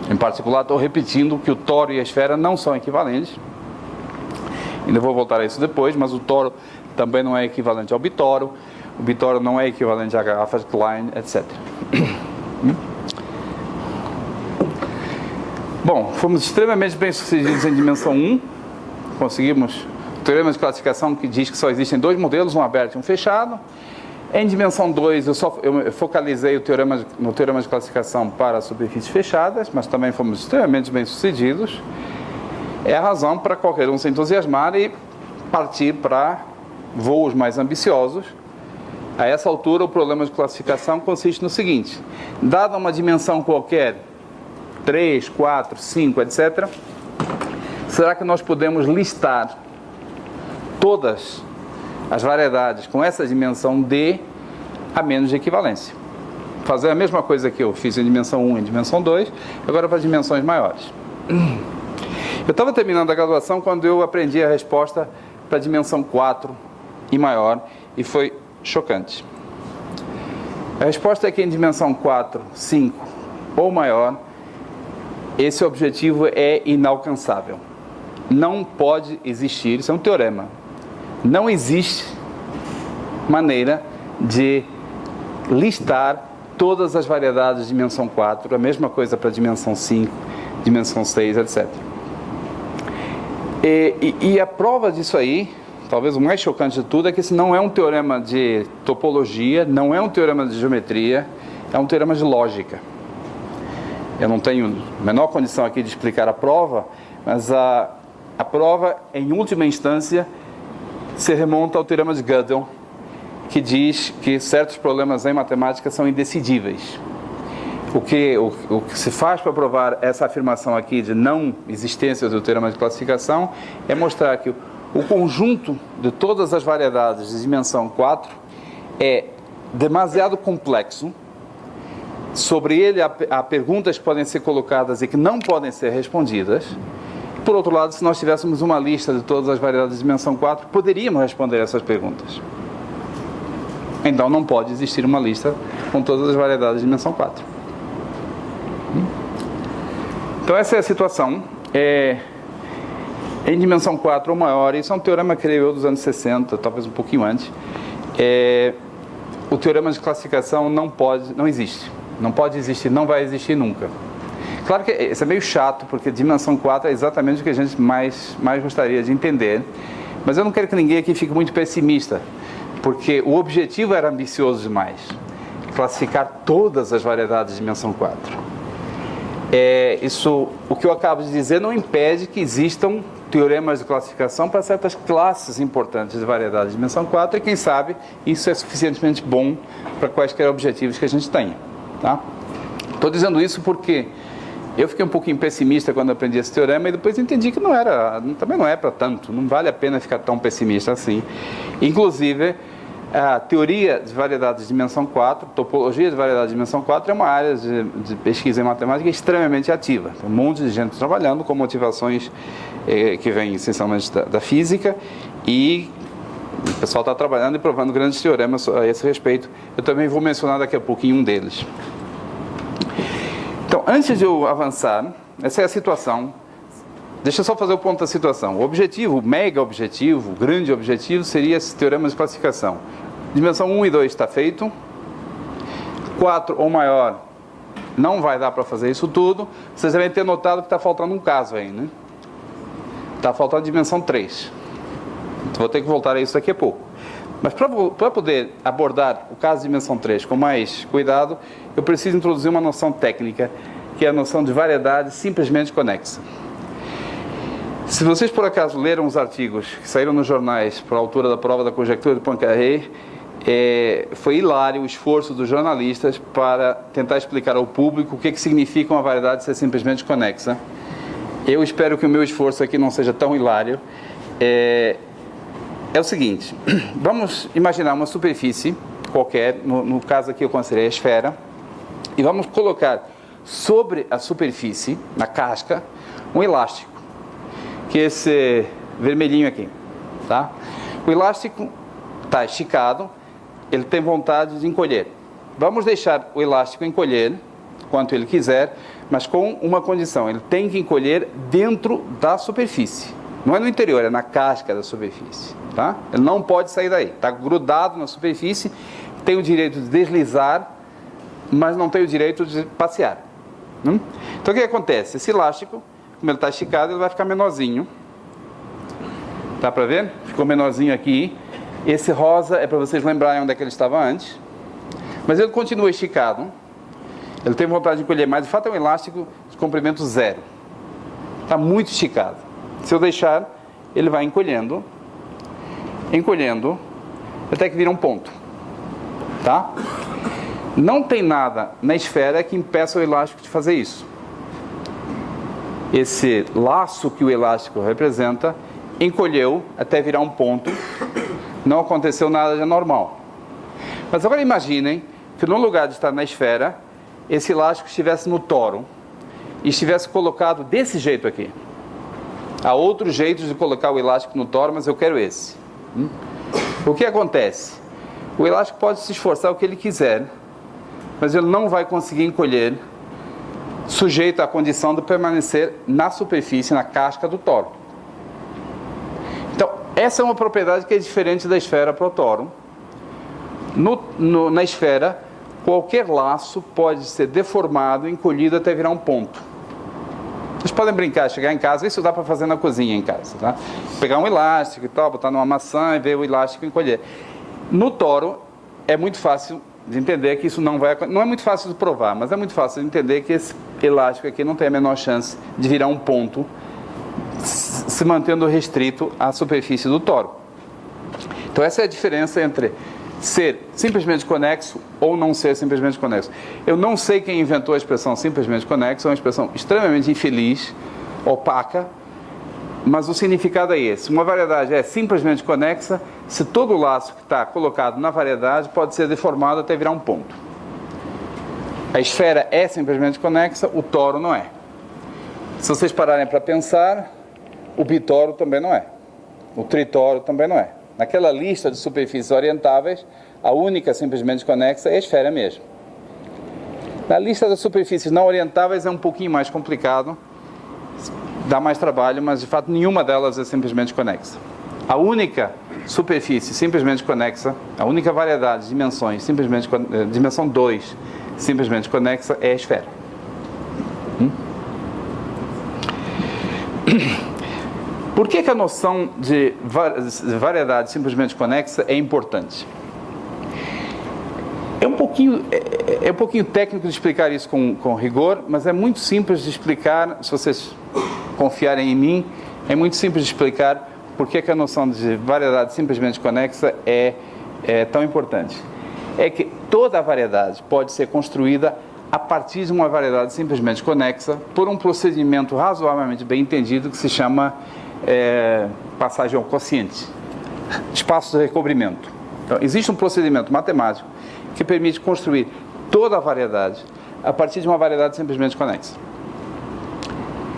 Em particular, estou repetindo que o tório e a esfera não são equivalentes. Ainda vou voltar a isso depois, mas o tório também não é equivalente ao bitório. O bitório não é equivalente à garrafa de Klein, etc. Bom, fomos extremamente bem-sucedidos em dimensão 1. Conseguimos o teorema de classificação que diz que só existem dois modelos, um aberto e um fechado. Em dimensão 2, eu focalizei no teorema de classificação para superfícies fechadas, mas também fomos extremamente bem-sucedidos. É a razão para qualquer um se entusiasmar e partir para voos mais ambiciosos. A essa altura, o problema de classificação consiste no seguinte: dada uma dimensão qualquer, 3, 4, 5, etc., será que nós podemos listar todas as variedades com essa dimensão D a menos de equivalência? Fazer a mesma coisa que eu fiz em dimensão 1 e em dimensão 2, agora para dimensões maiores. Eu estava terminando a graduação quando eu aprendi a resposta para a dimensão 4 e maior, e foi chocante. A resposta é que em dimensão 4, 5 ou maior, esse objetivo é inalcançável. Não pode existir, isso é um teorema, não existe maneira de listar todas as variedades de dimensão 4, a mesma coisa para dimensão 5, dimensão 6, etc. E a prova disso aí, talvez o mais chocante de tudo, é que esse não é um teorema de topologia, não é um teorema de geometria, é um teorema de lógica. Eu não tenho a menor condição aqui de explicar a prova, mas a prova, em última instância, se remonta ao teorema de Gödel, que diz que certos problemas em matemática são indecidíveis. O que se faz para provar essa afirmação aqui de não existência do teorema de classificação é mostrar que o conjunto de todas as variedades de dimensão 4 é demasiado complexo. Sobre ele há perguntas que podem ser colocadas e que não podem ser respondidas. Por outro lado, se nós tivéssemos uma lista de todas as variedades de dimensão 4, poderíamos responder essas perguntas. Então não pode existir uma lista com todas as variedades de dimensão 4. Então essa é a situação. Em dimensão 4 ou maior, isso é um teorema, creio eu, dos anos 60, talvez um pouquinho antes. O teorema de classificação não existe. Não pode existir, não vai existir nunca. Claro que isso é meio chato, porque dimensão 4 é exatamente o que a gente mais gostaria de entender. Mas eu não quero que ninguém aqui fique muito pessimista, porque o objetivo era ambicioso demais. Classificar todas as variedades de dimensão 4. O que eu acabo de dizer não impede que existam teoremas de classificação para certas classes importantes de variedades de dimensão 4, e quem sabe isso é suficientemente bom para quaisquer objetivos que a gente tenha. Tá? Estou dizendo isso porque eu fiquei um pouquinho pessimista quando aprendi esse teorema, e depois entendi que também não é para tanto, não vale a pena ficar tão pessimista assim. Inclusive, a teoria de variedades de dimensão 4, topologia de variedades de dimensão 4, é uma área de pesquisa em matemática extremamente ativa. Tem um monte de gente trabalhando com motivações que vêm essencialmente da física, e o pessoal está trabalhando e provando grandes teoremas a esse respeito. Eu também vou mencionar daqui a pouquinho um deles. Então, antes de eu avançar, essa é a situação. Deixa eu só fazer o ponto da situação. O objetivo, o mega objetivo, o grande objetivo, seria esse teorema de classificação. Dimensão 1 e 2 está feito. 4 ou maior não vai dar para fazer isso tudo. Vocês devem ter notado que está faltando um caso aí, né? Está faltando a dimensão 3. Vou ter que voltar a isso daqui a pouco. Mas para poder abordar o caso de dimensão 3 com mais cuidado, eu preciso introduzir uma noção técnica, que é a noção de variedade simplesmente conexa. Se vocês por acaso leram os artigos que saíram nos jornais para a altura da prova da conjectura de Poincaré, foi hilário o esforço dos jornalistas para tentar explicar ao público o que significa uma variedade ser simplesmente conexa. Eu espero que o meu esforço aqui não seja tão hilário. É o seguinte: vamos imaginar uma superfície qualquer, no caso aqui eu considerei a esfera, e vamos colocar sobre a superfície, na casca, um elástico, que é esse vermelhinho aqui, tá? O elástico está esticado, ele tem vontade de encolher. Vamos deixar o elástico encolher quanto ele quiser, mas com uma condição: ele tem que encolher dentro da superfície. Não é no interior, é na casca da superfície. Tá? Ele não pode sair daí. Está grudado na superfície, tem o direito de deslizar, mas não tem o direito de passear. Então o que acontece? Esse elástico, como ele está esticado, ele vai ficar menorzinho. Dá para ver? Ficou menorzinho aqui. Esse rosa é para vocês lembrarem onde é que ele estava antes. Mas ele continua esticado. Ele tem vontade de encolher mais. De fato é um elástico de comprimento zero. Está muito esticado. Se eu deixar, ele vai encolhendo, até que vira um ponto. Tá? Não tem nada na esfera que impeça o elástico de fazer isso. Esse laço que o elástico representa encolheu até virar um ponto. Não aconteceu nada de anormal. Mas agora imaginem que no lugar de estar na esfera, esse elástico estivesse no toro e estivesse colocado desse jeito aqui. Há outros jeitos de colocar o elástico no toro, mas eu quero esse. O que acontece? O elástico pode se esforçar o que ele quiser, mas ele não vai conseguir encolher, sujeito à condição de permanecer na superfície, na casca do toro. Então, essa é uma propriedade que é diferente da esfera para o toro. Na esfera, qualquer laço pode ser deformado, encolhido até virar um ponto. Vocês podem brincar, chegar em casa, isso dá para fazer na cozinha em casa, tá? Pegar um elástico e tal, botar numa maçã e ver o elástico encolher. No toro, é muito fácil de entender que isso não vai acontecer. Não é muito fácil de provar, mas é muito fácil de entender que esse elástico aqui não tem a menor chance de virar um ponto, se mantendo restrito à superfície do toro. Então essa é a diferença entre ser simplesmente conexo ou não ser simplesmente conexo. Eu não sei quem inventou a expressão simplesmente conexo, é uma expressão extremamente infeliz, opaca, mas o significado é esse. Uma variedade é simplesmente conexa se todo o laço que está colocado na variedade pode ser deformado até virar um ponto. A esfera é simplesmente conexa, o toro não é. Se vocês pararem para pensar, o bitoro também não é. O tritoro também não é. Naquela lista de superfícies orientáveis, a única simplesmente conexa é a esfera mesmo. Na lista das superfícies não orientáveis é um pouquinho mais complicado, dá mais trabalho, mas de fato nenhuma delas é simplesmente conexa. A única superfície simplesmente conexa, a única variedade de dimensões, dimensão 2, simplesmente conexa é a esfera. Por que a noção de variedade simplesmente conexa é importante? É um pouquinho técnico de explicar isso com rigor, mas é muito simples de explicar, se vocês confiarem em mim, é muito simples de explicar por que a noção de variedade simplesmente conexa é tão importante. É que toda a variedade pode ser construída a partir de uma variedade simplesmente conexa por um procedimento razoavelmente bem entendido que se chama passagem ao quociente, espaço de recobrimento. Então, existe um procedimento matemático que permite construir toda a variedade a partir de uma variedade simplesmente conexa.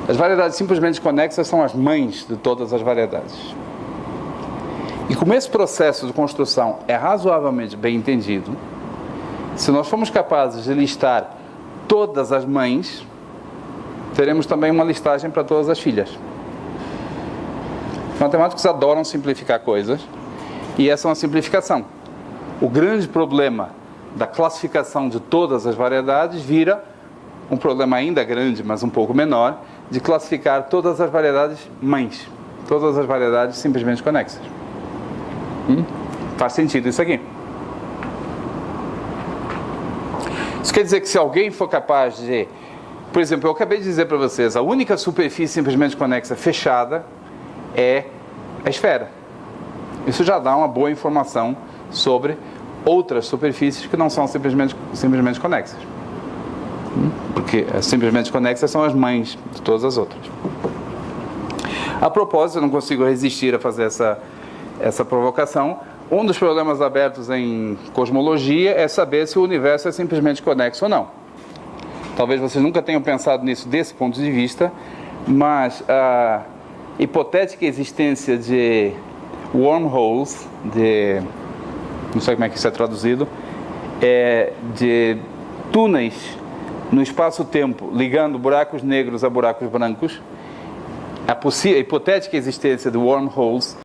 As variedades simplesmente conexas são as mães de todas as variedades. E como esse processo de construção é razoavelmente bem entendido, se nós formos capazes de listar todas as mães, teremos também uma listagem para todas as filhas. Os matemáticos adoram simplificar coisas, e essa é uma simplificação. O grande problema da classificação de todas as variedades vira um problema ainda grande, mas um pouco menor, de classificar todas as variedades mães, todas as variedades simplesmente conexas. Faz sentido isso aqui. Isso quer dizer que se alguém for capaz de... Por exemplo, eu acabei de dizer para vocês, a única superfície simplesmente conexa fechada é a esfera. Isso já dá uma boa informação sobre outras superfícies que não são simplesmente conexas. Porque as simplesmente conexas são as mães de todas as outras. A propósito, eu não consigo resistir a fazer essa provocação. Um dos problemas abertos em cosmologia é saber se o universo é simplesmente conexo ou não. Talvez vocês nunca tenham pensado nisso desse ponto de vista, mas a hipotética existência de wormholes, não sei como é que isso é traduzido, de túneis no espaço-tempo, ligando buracos negros a buracos brancos, a hipotética existência de wormholes